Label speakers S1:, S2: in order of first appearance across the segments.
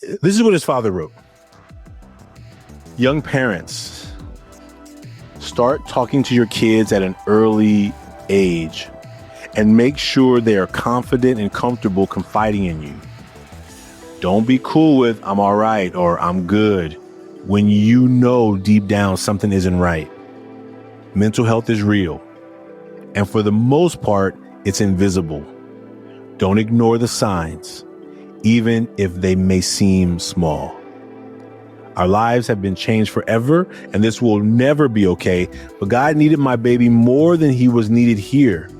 S1: This is what his father wrote. Young parents, start talking to your kids at an early age and make sure they are confident and comfortable confiding in you. Don't be cool with "I'm all right" or "I'm good" when you know deep down something isn't right. Mental health is real, and for the most part, it's invisible. Don't ignore the signs, even if they may seem small. Our lives have been changed forever, and this will never be okay, but God needed my baby more than he was needed here.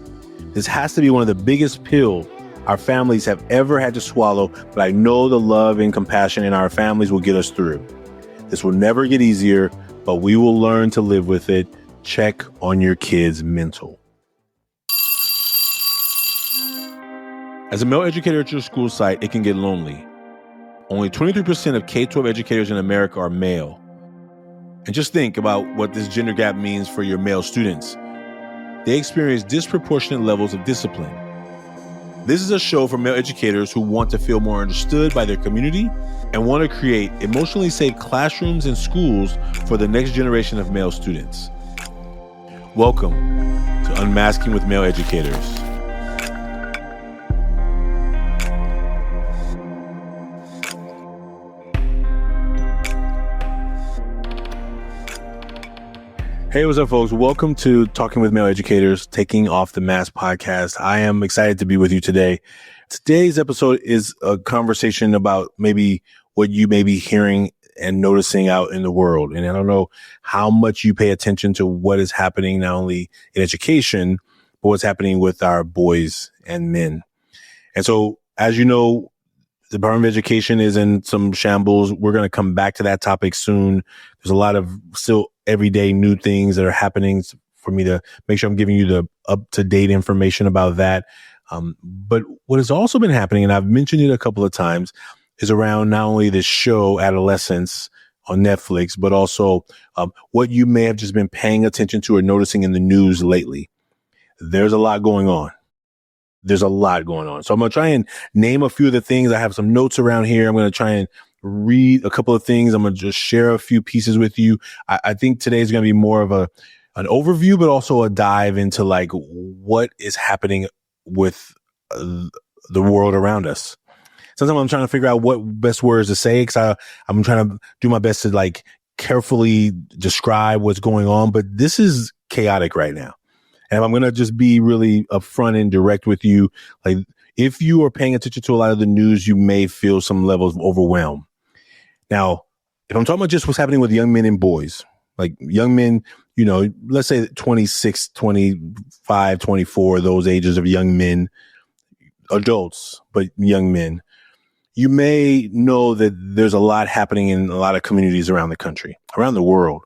S1: This has to be one of the biggest pills our families have ever had to swallow, but I know the love and compassion in our families will get us through. This will never get easier, but we will learn to live with it. Check on your kids' mental. As a male educator at your school site, it can get lonely. Only 23% of K-12 educators in America are male. And just think about what this gender gap means for your male students. They experience disproportionate levels of discipline. This is a show for male educators who want to feel more understood by their community and want to create emotionally safe classrooms and schools for the next generation of male students. Welcome to Unmasking with Male Educators. Hey, what's up, folks? Welcome to Talking with Male Educators, Taking Off the Mask podcast. I am excited to be with you today. Today's episode is a conversation about maybe what you may be hearing and noticing out in the world. And I don't know how much you pay attention to what is happening not only in education, but what's happening with our boys and men. And so, as you know, the Department of Education is in some shambles. We're going to come back to that topic soon. There's a lot of still everyday new things that are happening for me to make sure I'm giving you the up-to-date information about that. But what has also been happening, and I've mentioned it a couple of times, is around not only this show, Adolescence, on Netflix, but also what you may have just been paying attention to or noticing in the news lately. There's a lot going on. So I'm going to try and name a few of the things. I have some notes around here. I'm going to try and read a couple of things. I'm going to just share a few pieces with you. I think today is going to be more of an overview, but also a dive into like what is happening with the world around us. Sometimes I'm trying to figure out what best words to say because I'm trying to do my best to like carefully describe what's going on, but this is chaotic right now. And I'm going to just be really upfront and direct with you. Like, if you are paying attention to a lot of the news, you may feel some levels of overwhelm. Now, if I'm talking about just what's happening with young men and boys, like young men, you know, let's say 26, 25, 24, those ages of young men, adults, but young men, you may know that there's a lot happening in a lot of communities around the country, around the world.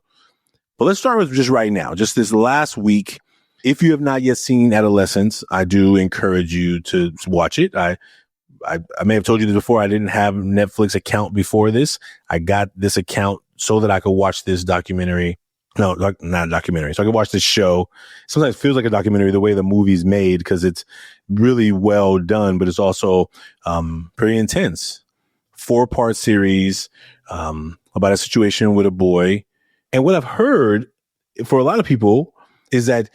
S1: But let's start with just right now, just this last week. If you have not yet seen Adolescence, I do encourage you to watch it. I may have told you this before. I didn't have a Netflix account before this. I got this account so that I could watch this documentary. No, not documentary. So I could watch this show. Sometimes it feels like a documentary the way the movie's made because it's really well done, but it's also pretty intense. 4-part series about a situation with a boy. And what I've heard for a lot of people is that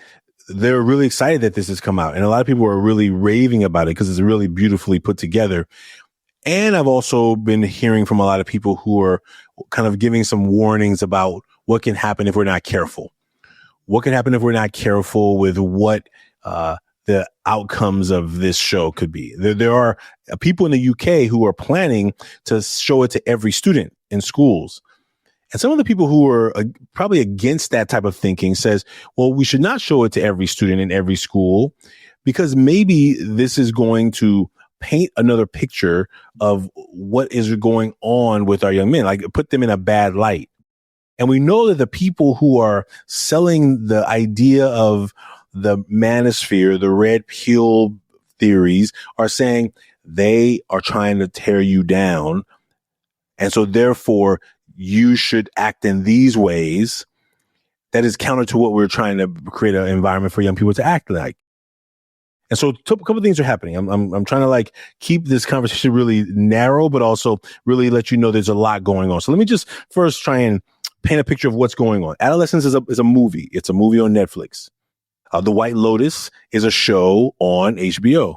S1: they're really excited that this has come out. And a lot of people are really raving about it because it's really beautifully put together. And I've also been hearing from a lot of people who are kind of giving some warnings about what can happen if we're not careful. What can happen if we're not careful with what the outcomes of this show could be. There are people in the UK who are planning to show it to every student in schools. And some of the people who are probably against that type of thinking says, well, we should not show it to every student in every school because maybe this is going to paint another picture of what is going on with our young men, like put them in a bad light. And we know that the people who are selling the idea of the manosphere, the red pill theories, are saying they are trying to tear you down. And so therefore, you should act in these ways. That is counter to what we're trying to create an environment for young people to act like. And so a couple of things are happening. I'm trying to like keep this conversation really narrow, but also really let you know there's a lot going on. So let me just first try and paint a picture of what's going on. Adolescence is a movie. It's a movie on Netflix. The White Lotus is a show on HBO.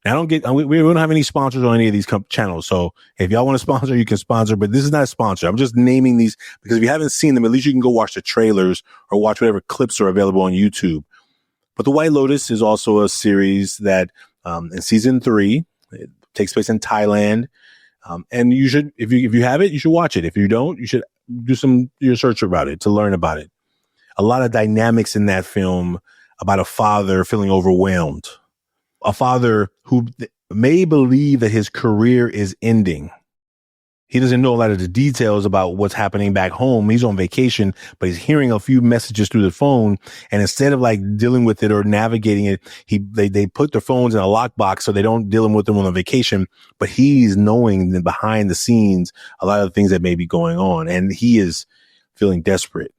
S1: We don't have any sponsors on any of these channels. So if y'all want to sponsor, you can sponsor, but this is not a sponsor. I'm just naming these because if you haven't seen them, at least you can go watch the trailers or watch whatever clips are available on YouTube. But The White Lotus is also a series that in season 3, it takes place in Thailand. And you should, if you have it, you should watch it. If you don't, you should do your research about it to learn about it. A lot of dynamics in that film about a father feeling overwhelmed, a father who may believe that his career is ending. He doesn't know a lot of the details about what's happening back home. He's on vacation, but he's hearing a few messages through the phone. And instead of like dealing with it or navigating it, they put their phones in a lockbox so they don't deal with them on a vacation. But he's knowing that behind the scenes, a lot of the things that may be going on. And he is feeling desperate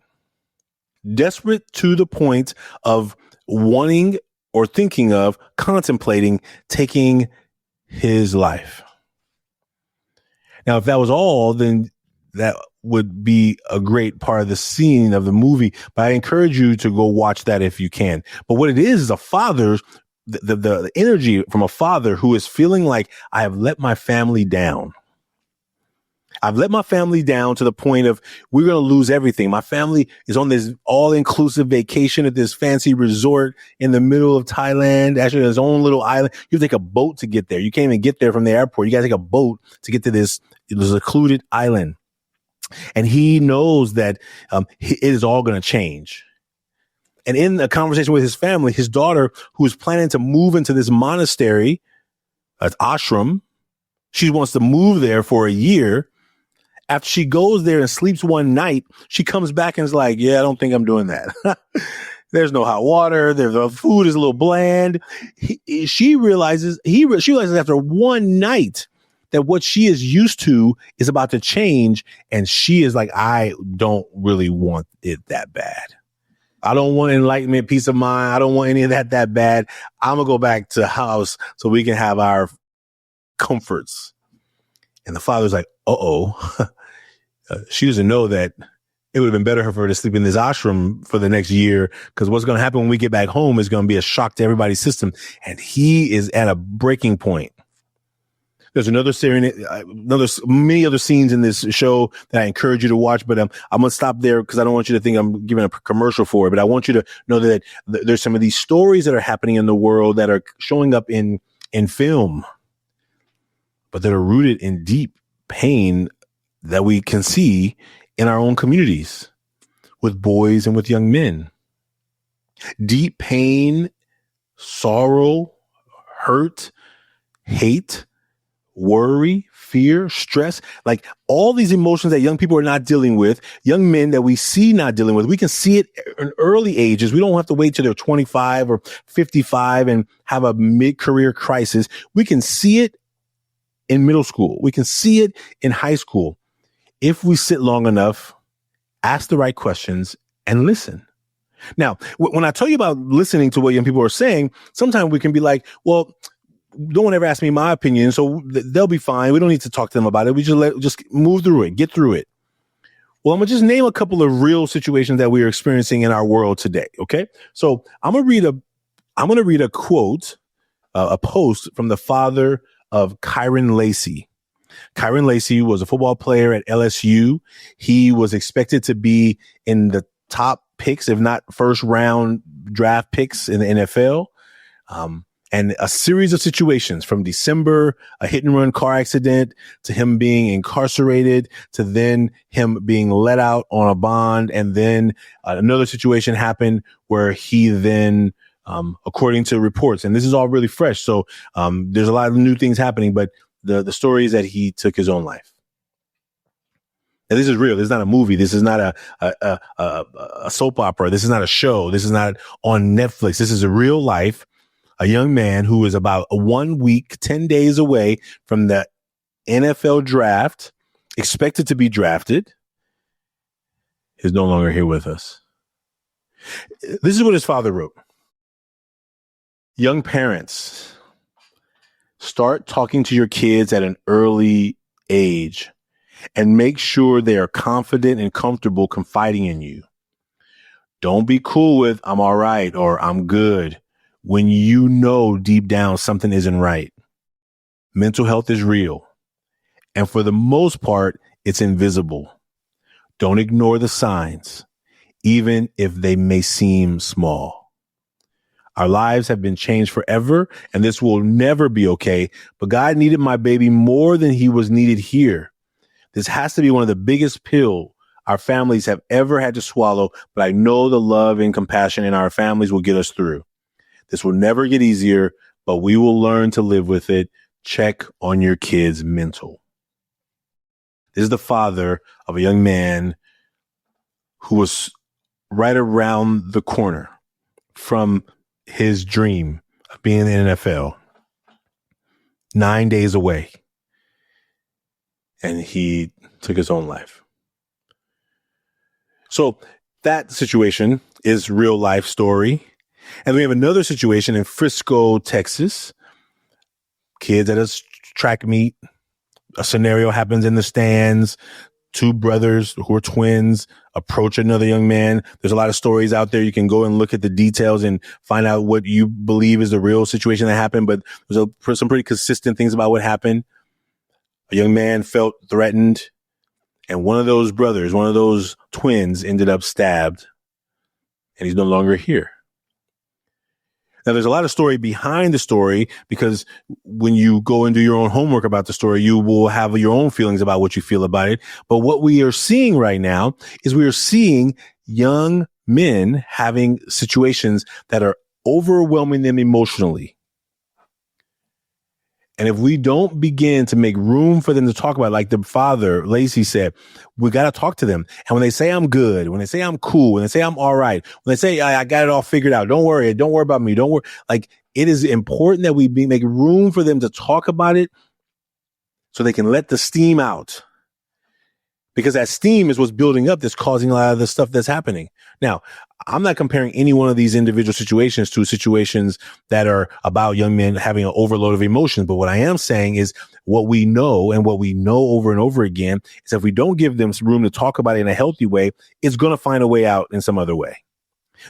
S1: to the point of wanting or thinking of contemplating taking his life. Now, if that was all, then that would be a great part of the scene of the movie. But I encourage you to go watch that if you can. But what it is a father's the energy from a father who is feeling like I have let my family down. I've let my family down to the point of we're going to lose everything. My family is on this all-inclusive vacation at this fancy resort in the middle of Thailand, actually his own little island. You have to take a boat to get there. You can't even get there from the airport. You got to take a boat to get to this secluded island. And he knows that it is all going to change. And in a conversation with his family, his daughter, who is planning to move into this monastery, ashram, she wants to move there for a year. After she goes there and sleeps one night, she comes back and is like, yeah, I don't think I'm doing that. There's no hot water. The food is a little bland. She realizes after one night that what she is used to is about to change. And she is like, I don't really want it that bad. I don't want enlightenment, peace of mind. I don't want any of that bad. I'm going to go back to the house so we can have our comforts. And the father's like, she doesn't know that it would have been better for her to sleep in this ashram for the next year, because what's going to happen when we get back home is going to be a shock to everybody's system. And he is at a breaking point. There's many other scenes in this show that I encourage you to watch, but I'm going to stop there because I don't want you to think I'm giving a commercial for it. But I want you to know that there's some of these stories that are happening in the world that are showing up in film, but that are rooted in deep pain that we can see in our own communities with boys and with young men. Deep pain, sorrow, hurt, hate, worry, fear, stress, like all these emotions that young people are not dealing with, young men that we see not dealing with. We can see it in early ages. We don't have to wait till they're 25 or 55 and have a mid-career crisis. We can see it in middle school. We can see it in high school. If we sit long enough, ask the right questions, and listen. Now, when I tell you about listening to what young people are saying, sometimes we can be like, well, don't ever ask me my opinion, so they'll be fine. We don't need to talk to them about it. We just move through it, get through it. Well, I'm going to just name a couple of real situations that we are experiencing in our world today, okay? So I'm going to read a quote, a post from the father of Kyren Lacy. Kyren Lacy was a football player at LSU. He was expected to be in the top picks, if not first round draft picks in the NFL. And a series of situations from December, a hit and run car accident, to him being incarcerated, to then him being let out on a bond. And then another situation happened where he then, according to reports, and this is all really fresh. So there's a lot of new things happening, but the story is that he took his own life. And this is real. This is not a movie. This is not a soap opera. This is not a show. This is not on Netflix. This is a real life. A young man who is about 1 week, 10 days away from the NFL draft, expected to be drafted, is no longer here with us. This is what his father wrote. Young parents, start talking to your kids at an early age and make sure they are confident and comfortable confiding in you. Don't be cool with "I'm all right" or "I'm good" when you know deep down something isn't right. Mental health is real, and for the most part, it's invisible. Don't ignore the signs, even if they may seem small. Our lives have been changed forever, and this will never be okay. But God needed my baby more than he was needed here. This has to be one of the biggest pills our families have ever had to swallow, but I know the love and compassion in our families will get us through. This will never get easier, but we will learn to live with it. Check on your kids' mental. This is the father of a young man who was right around the corner from his dream of being in the NFL, 9 days away, and he took his own life. So that situation is real life story. And we have another situation in Frisco, Texas. Kids at a track meet. A scenario happens in the stands. Two brothers who are twins approach another young man. There's a lot of stories out there. You can go and look at the details and find out what you believe is the real situation that happened. But there's some pretty consistent things about what happened. A young man felt threatened, and one of those brothers, one of those twins, ended up stabbed, and he's no longer here. Now, there's a lot of story behind the story, because when you go and do your own homework about the story, you will have your own feelings about what you feel about it. But what we are seeing right now is we are seeing young men having situations that are overwhelming them emotionally. And if we don't begin to make room for them to talk about it, like the father, Lacy, said, we got to talk to them. And when they say "I'm good," when they say "I'm cool," when they say "I'm all right," when they say I got it all figured out, don't worry about me. Don't worry. Like, it is important that we make room for them to talk about it so they can let the steam out. Because that steam is what's building up that's causing a lot of the stuff that's happening. Now, I'm not comparing any one of these individual situations to situations that are about young men having an overload of emotions. But what I am saying is what we know, and what we know over and over again, is if we don't give them some room to talk about it in a healthy way, it's going to find a way out in some other way.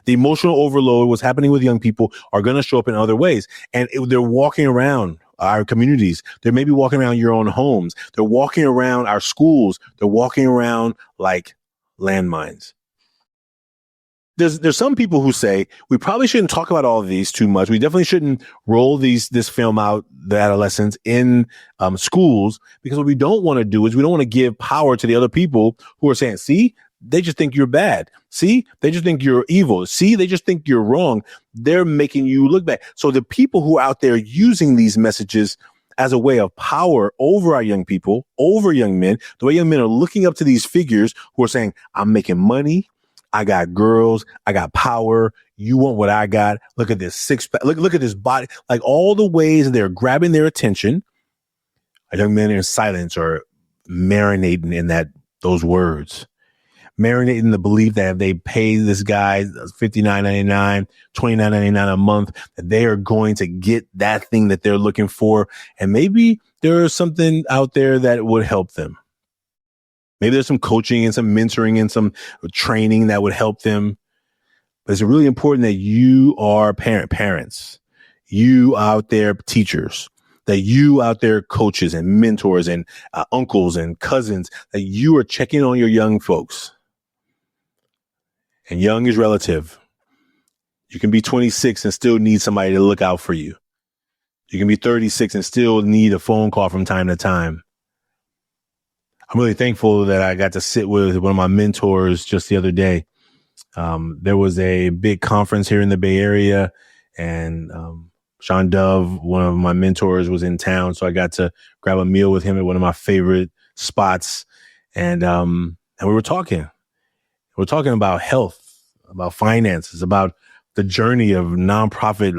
S1: The emotional overload, what's happening with young people, are going to show up in other ways. And they're walking around our communities. They're maybe walking around your own homes. They're walking around our schools. They're walking around like landmines. There's some people who say we probably shouldn't talk about all of these too much. We definitely shouldn't roll this film out, the Adolescence, in schools, because what we don't want to do is we don't want to give power to the other people who are saying, see, they just think you're bad. See, they just think you're evil. See, they just think you're wrong. They're making you look bad. So the people who are out there using these messages as a way of power over our young people, over young men, the way young men are looking up to these figures who are saying, I'm making money. I got girls. I got power. You want what I got? Look at this six-pack. Look at this body. Like, all the ways that they're grabbing their attention. Our young men in silence are marinating in those words. Marinating in the belief that if they pay this guy $59.99, $29.99 a month, that they are going to get that thing that they're looking for. And maybe there is something out there that would help them. Maybe there's some coaching and some mentoring and some training that would help them. But it's really important that you are parents, you out there teachers, that you out there coaches and mentors and uncles and cousins, that you are checking on your young folks. And young is relative. You can be 26 and still need somebody to look out for you. You can be 36 and still need a phone call from time to time. I'm really thankful that I got to sit with one of my mentors just the other day. There was a big conference here in the Bay Area, and Sean Dove, one of my mentors, was in town. So I got to grab a meal with him at one of my favorite spots. And we were talking. We're talking about health, about finances, about the journey of nonprofit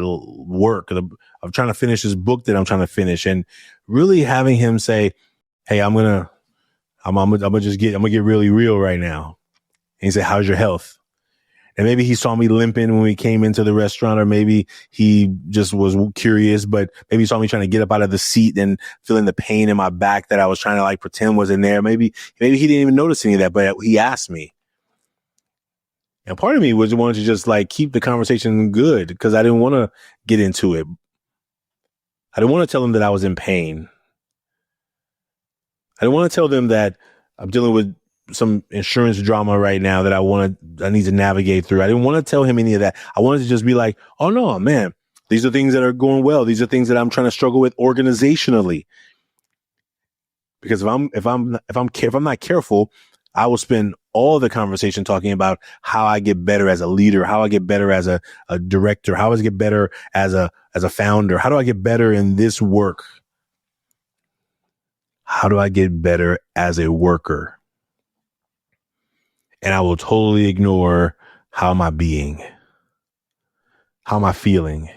S1: work, of trying to finish this book that I'm trying to finish, and really having him say, "Hey, I'm gonna get really real right now." And he said, "How's your health?" And maybe he saw me limping when we came into the restaurant, or maybe he just was curious, but maybe he saw me trying to get up out of the seat and feeling the pain in my back that I was trying to like pretend wasn't there. Maybe he didn't even notice any of that, but he asked me. And part of me was wanted to just like keep the conversation good because I didn't want to get into it. I didn't want to tell him that I was in pain. I didn't want to tell them that I'm dealing with some insurance drama right now that I need to navigate through. I didn't want to tell him any of that. I wanted to just be like, oh no, man, these are things that are going well. These are things that I'm trying to struggle with organizationally. Because if I'm not careful, I will spend all the conversation talking about how I get better as a leader, how I get better as a director, how I get better as a founder. How do I get better in this work? How do I get better as a worker? And I will totally ignore how am I being? How am I feeling?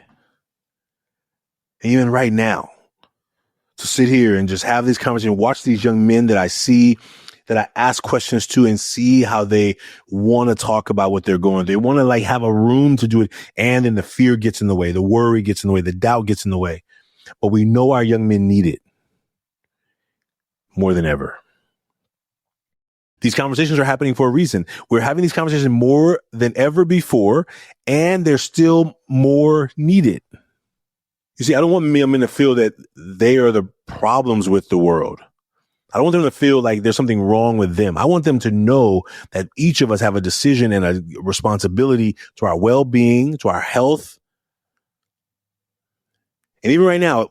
S1: And even right now, to sit here and just have this conversation, watch these young men that I see, that I ask questions to, and see how they want to talk about what they're going through. They want to like have a room to do it. And then the fear gets in the way. The worry gets in the way. The doubt gets in the way. But we know our young men need it more than ever. These conversations are happening for a reason. We're having these conversations more than ever before, and they're still more needed. You see, I don't want men to feel that they are the problems with the world. I don't want them to feel like there's something wrong with them. I want them to know that each of us have a decision and a responsibility to our well-being, to our health. And even right now,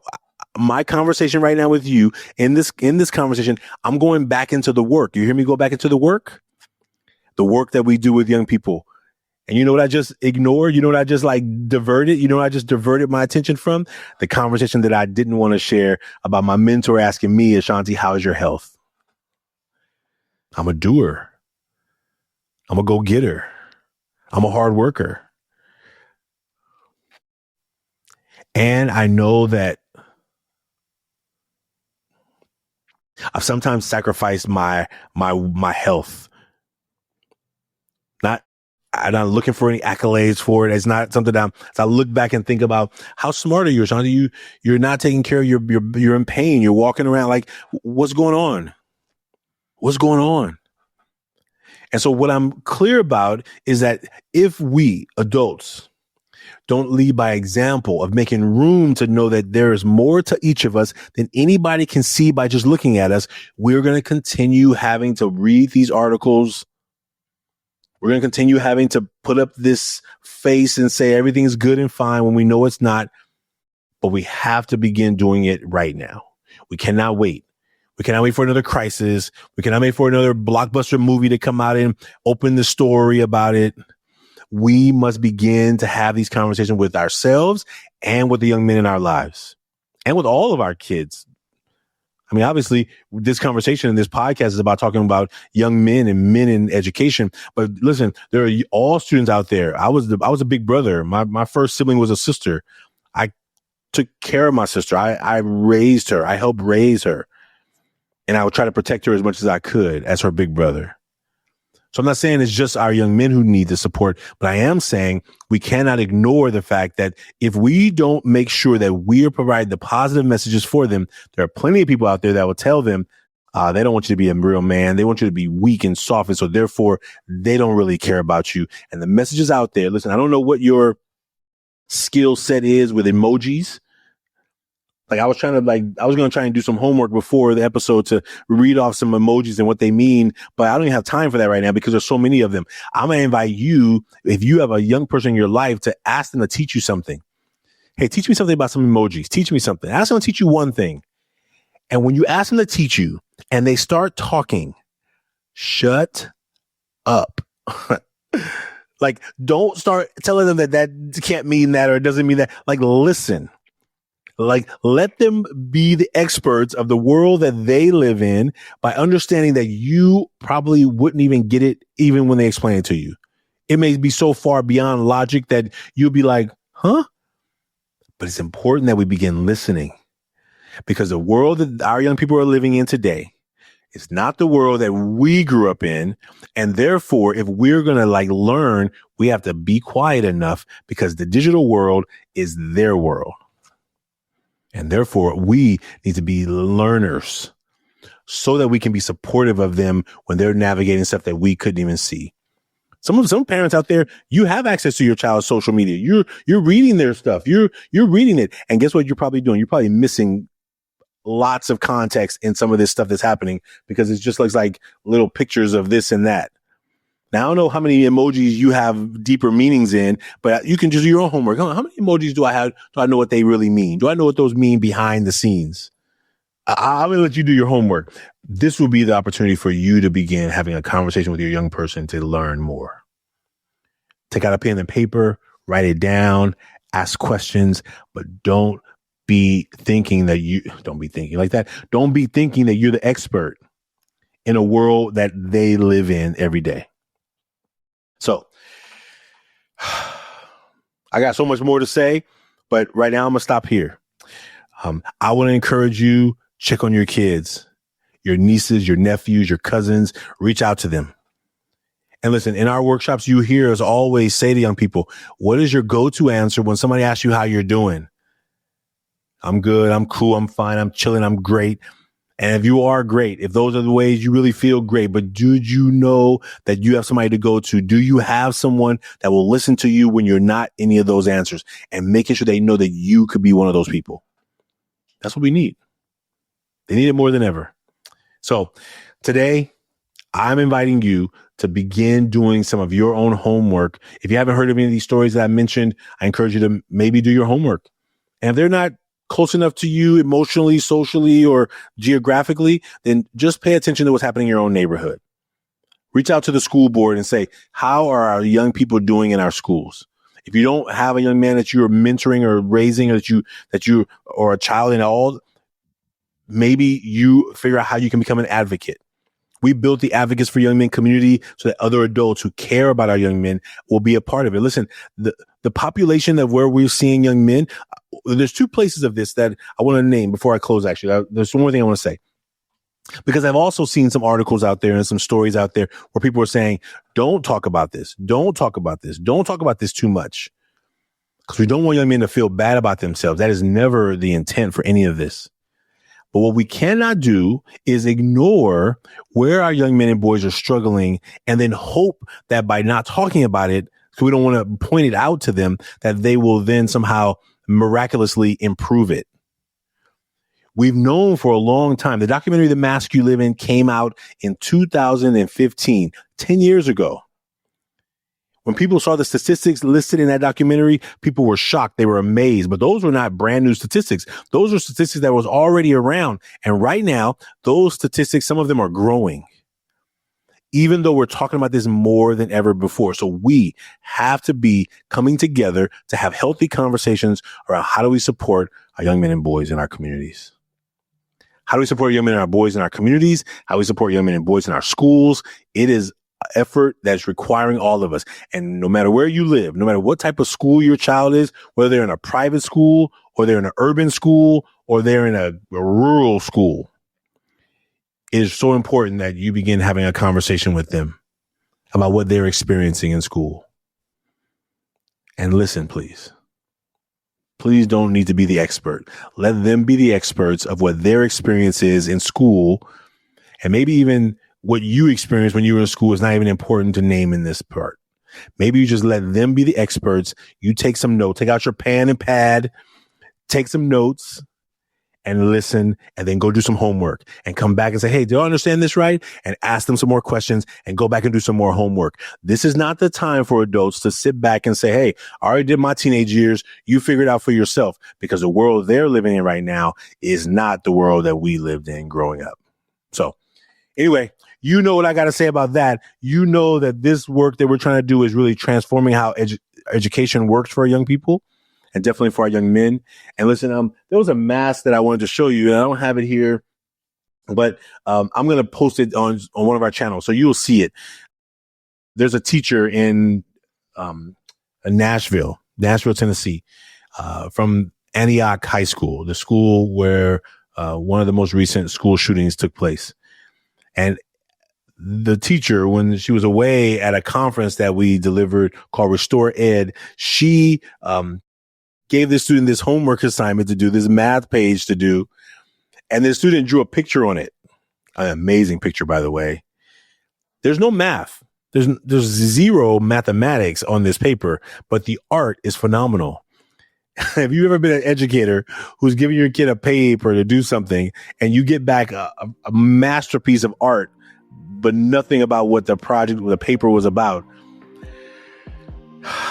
S1: my conversation right now with you, in this conversation, I'm going back into the work. You hear me go back into the work? The work that we do with young people. And you know what I just ignored? You know what I just like diverted? You know what I just diverted my attention from? The conversation that I didn't want to share about my mentor asking me, Ashanti, how's your health? I'm a doer. I'm a go-getter. I'm a hard worker. And I know that I've sometimes sacrificed my health. I'm not looking for any accolades for it. It's not something that I look back and think about how smart are you, Ashanti? You're not taking care of you're in pain. You're walking around like, what's going on? What's going on? And so what I'm clear about is that if we adults don't lead by example of making room to know that there is more to each of us than anybody can see by just looking at us, we're going to continue having to read these articles. We're going to continue having to put up this face and say everything's good and fine when we know it's not. But we have to begin doing it right now. We cannot wait. We cannot wait for another crisis. We cannot wait for another blockbuster movie to come out and open the story about it. We must begin to have these conversations with ourselves and with the young men in our lives and with all of our kids. I mean, obviously, this conversation and this podcast is about talking about young men and men in education. But listen, there are all students out there. I was a big brother. My first sibling was a sister. I took care of my sister. I raised her. I helped raise her. And I would try to protect her as much as I could as her big brother. So I'm not saying it's just our young men who need the support, but I am saying we cannot ignore the fact that if we don't make sure that we are providing the positive messages for them, there are plenty of people out there that will tell them they don't want you to be a real man. They want you to be weak and soft. And so therefore, they don't really care about you. And the messages out there, listen, I don't know what your skill set is with emojis. Like I was going to try and do some homework before the episode to read off some emojis and what they mean, but I don't even have time for that right now because there's so many of them. I'm going to invite you, if you have a young person in your life, to ask them to teach you something. Hey, teach me something about some emojis. Teach me something. Ask them to teach you one thing. And when you ask them to teach you and they start talking, shut up. Like, don't start telling them that can't mean that or it doesn't mean that. Like, listen. Like, let them be the experts of the world that they live in by understanding that you probably wouldn't even get it even when they explain it to you. It may be so far beyond logic that you'll be like, huh? But it's important that we begin listening because the world that our young people are living in today It's not the world that we grew up in. And therefore, if we're going to learn, we have to be quiet enough because the digital world is their world. And therefore, we need to be learners so that we can be supportive of them when they're navigating stuff that we couldn't even see. Some parents out there, you have access to your child's social media. You're reading their stuff. You're reading it. And guess what you're probably doing? You're probably missing lots of context in some of this stuff that's happening because it just looks like little pictures of this and that. Now, I don't know how many emojis you have deeper meanings in, but you can just do your own homework. How many emojis do I have? Do I know what they really mean? Do I know what those mean behind the scenes? I'm going to let you do your homework. This will be the opportunity for you to begin having a conversation with your young person to learn more. Take out a pen and paper, write it down, ask questions, but don't be thinking that don't be thinking like that. Don't be thinking that you're the expert in a world that they live in every day. So I got so much more to say, but right now I'm going to stop here. I want to encourage you, check on your kids, your nieces, your nephews, your cousins, reach out to them. And listen, in our workshops, you hear us always say to young people, what is your go-to answer when somebody asks you how you're doing? I'm good. I'm cool. I'm fine. I'm chilling. I'm great. And if you are great, if those are the ways you really feel great, but do you know that you have somebody to go to? Do you have someone that will listen to you when you're not any of those answers and making sure they know that you could be one of those people? That's what we need. They need it more than ever. So today I'm inviting you to begin doing some of your own homework. If you haven't heard of any of these stories that I mentioned, I encourage you to maybe do your homework. And if they're not close enough to you emotionally, socially, or geographically, then just pay attention to what's happening in your own neighborhood. Reach out to the school board and say, how are our young people doing in our schools? If you don't have a young man that you're mentoring or raising, or that you or a child in all, maybe you figure out how you can become an advocate. We built the Advocates for Young Men community so that other adults who care about our young men will be a part of it. Listen, the population of where we're seeing young men, there's two places of this that I want to name before I close. Actually, there's one more thing I want to say, because I've also seen some articles out there and some stories out there where people are saying, don't talk about this. Don't talk about this. Don't talk about this too much, because we don't want young men to feel bad about themselves. That is never the intent for any of this. But what we cannot do is ignore where our young men and boys are struggling and then hope that by not talking about it, so we don't want to point it out to them, that they will then somehow miraculously improve it. We've known for a long time. The documentary The Mask You Live In came out in 2015, 10 years ago. When people saw the statistics listed in that documentary, people were shocked. They were amazed. But those were not brand new statistics. Those are statistics that was already around. And right now, those statistics, some of them are growing, even though we're talking about this more than ever before. So we have to be coming together to have healthy conversations around how do we support our young men and boys in our communities. How do we support young men and our boys in our communities? How do we support young men and boys in our schools? It is effort that's requiring all of us. And no matter where you live, no matter what type of school your child is, whether they're in a private school or they're in an urban school or they're in a rural school, it is so important that you begin having a conversation with them about what they're experiencing in school. And listen, please. Please don't need to be the expert. Let them be the experts of what their experience is in school, and maybe even what you experienced when you were in school is not even important to name in this part. Maybe you just let them be the experts. You take some notes, take out your pen and pad, take some notes and listen, and then go do some homework and come back and say, hey, do I understand this right? And ask them some more questions and go back and do some more homework. This is not the time for adults to sit back and say, hey, I already did my teenage years. You figure it out for yourself, because the world they're living in right now is not the world that we lived in growing up. So anyway, you know what I got to say about that. You know that this work that we're trying to do is really transforming how education works for our young people, and definitely for our young men. And listen, there was a mask that I wanted to show you, and I don't have it here, but I'm going to post it on one of our channels, so you'll see it. There's a teacher in Nashville, Tennessee, from Antioch High School, the school where one of the most recent school shootings took place. And the teacher, when she was away at a conference that we delivered called Restore Ed, she gave the student this homework assignment to do, this math page to do. And the student drew a picture on it. An amazing picture, by the way. There's no math. There's zero mathematics on this paper, but the art is phenomenal. Have you ever been an educator who's giving your kid a paper to do something and you get back a masterpiece of art, but nothing about what the project, what the paper was about?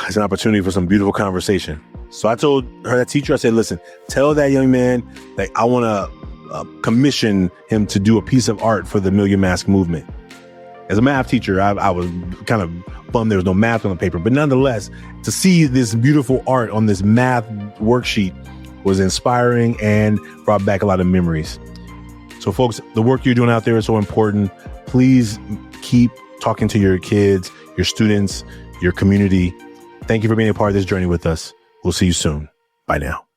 S1: It's an opportunity for some beautiful conversation. So I told her, that teacher, I said, listen, tell that young man that I want to commission him to do a piece of art for the Million Mask movement. As a math teacher, I was kind of bummed there was no math on the paper, but nonetheless, to see this beautiful art on this math worksheet was inspiring and brought back a lot of memories. So folks, the work you're doing out there is so important. Please keep talking to your kids, your students, your community. Thank you for being a part of this journey with us. We'll see you soon. Bye now.